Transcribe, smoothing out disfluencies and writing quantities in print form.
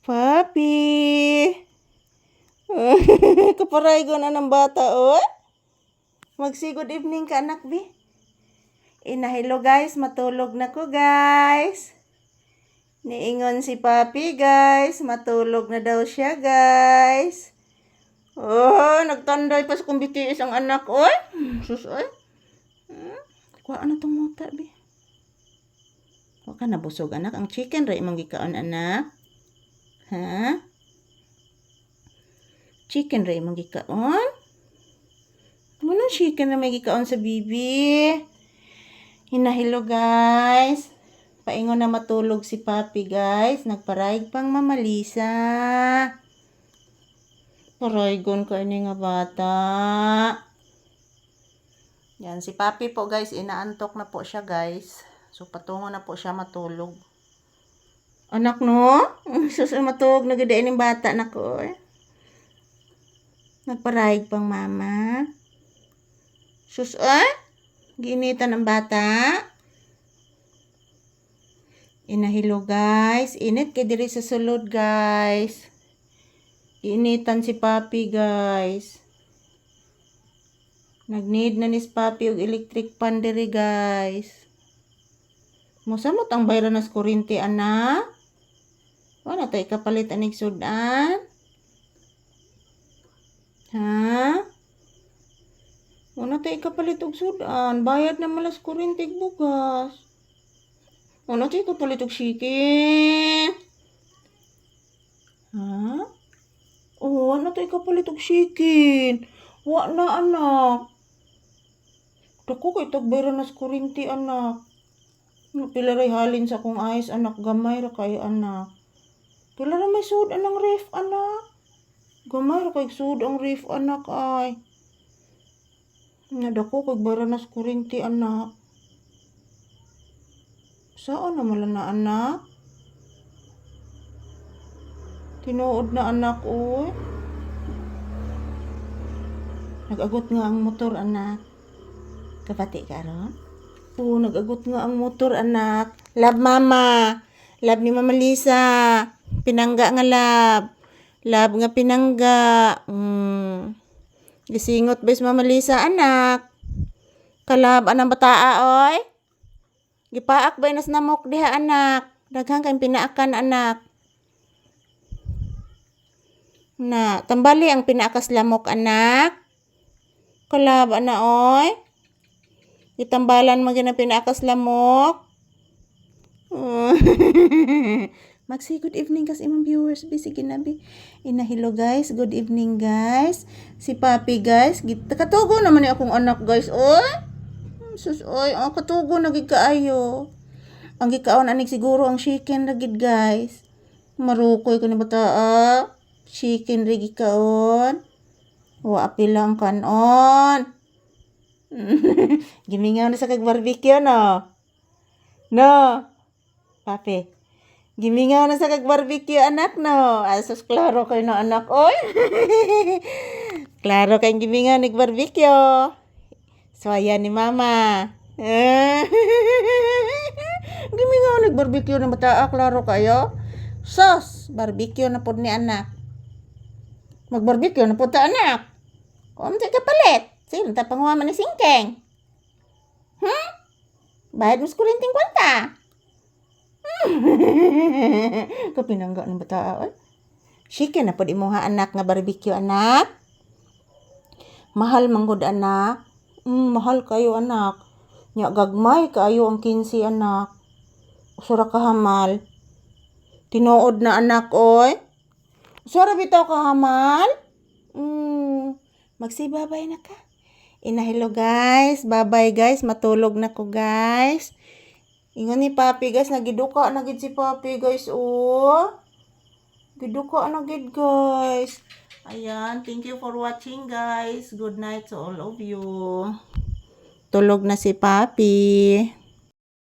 Papi. Kaparay ko na ng bata, oh. Magsi good evening ka, anak, bi. Hello guys, matulog na ko, guys. Niingon si Papi, guys. Matulog na daw siya, guys. Oh, nagtanday pa sa kung BTS ang anak, oy. Sus, oy. Kuha ano tong muta, bi. Huwag ka nabusog, anak. Ang chicken, ray mong gikaon, anak. Ha? Chicken ray mong gikaon? Ano chicken na may gikaon sa bibi? Hello guys. Paingon na matulog si Papi, guys. Nagparaig pang mamalisa. Paraigon ka ini nga bata. Yan, si Papi po, guys. Inaantok na po siya, guys. So, patungo na po siya matulog. Anak, no? Sus, matulog na gadain yung bata na ko. Nagparaig pang mama. Sus, ginitan ng bata. Hello guys. Init kay diri sa sulod, guys. Initan si Papi, guys. Nag-need na ni Papi og electric pan diri, guys. Musamot ang bayran nas kuryente, anak. Wala tayo kapalit anig sudan. Ha? Wala tayo kapalit og sudan. Bayad na malas kuryente bugas. Wala tayo kapalit og chicken. Ha? Oh, wala tayo kapalit og chicken. Wala, anak. Dako kay tagbayran nas kuryente, anak. Pila ray halin sa kong ayos, anak. Gamay ra kayo, anak. Pila ra may sud anang ref, anak. Gamay ra kay sud ang ref, anak, ay. Nadako kay baranas kuryente, anak. Saan na mala na, anak? Tinuod na, anak, oy. Nag-agot nga ang motor, anak. Kapati ka ron? Oo, nag-agot nga ang motor, anak. Love, mama. Love ni Mama Lisa. Pinangga nga love. Love nga pinangga. Gisingot bes Mama Lisa, anak. Kalab anang bataa, oy. Gipaak ba inas namok diha, anak. Daghang kayong pinaakan, anak. Na, tambali ang pinaakas lamok, anak. Kalab ana, oy. Itambalan mo gina pinaakas lamok. Magsi good evening kas imong viewers, bi sige na, bi. Hello guys, good evening guys. Si Papi, guys, katugo naman ni akong anak, guys, oy. Sus, oy, katugo na gid kaayo. Ang gikaon anig siguro ang chicken ra gid, guys. Marukoy ko ni bata, chicken ra gikaon. Wa apilang kanon. Gimingaw na sa kag-barbecue, no? No? Papi. Gimingaw na sa kag-barbecue, anak, no? Asos, klaro kayo no, anak, oy. Klaro kayong gimingaw nag-barbecue. So, ayan ni mama. Gimingaw nag-barbecue na bata, klaro kayo. Sos, barbecue na po ni anak. Mag-barbecue na po ta, anak. Kung di ka palit. Sino ta panguwaman ni singkeng? Bayad mo sa kurinting kwanta. Kapinangga ng bata, oy. Chicken na po di mo ha, anak, nga barbecue, anak. Mahal manggod, anak. Mahal kayo, anak. Nya gagmay kayo ang 15, anak. Usura kahamal. Tinuod na, anak, oy. Usura bitaw kahamal. Magsibabay na ka. Hello guys. Bye-bye guys. Matulog na ko, guys. Ingon ni Papi, guys. Nagiduka na gid si Papi, guys. Oh. Giduka na gid, guys. Ayan. Thank you for watching, guys. Good night to all of you. Tulog na si Papi.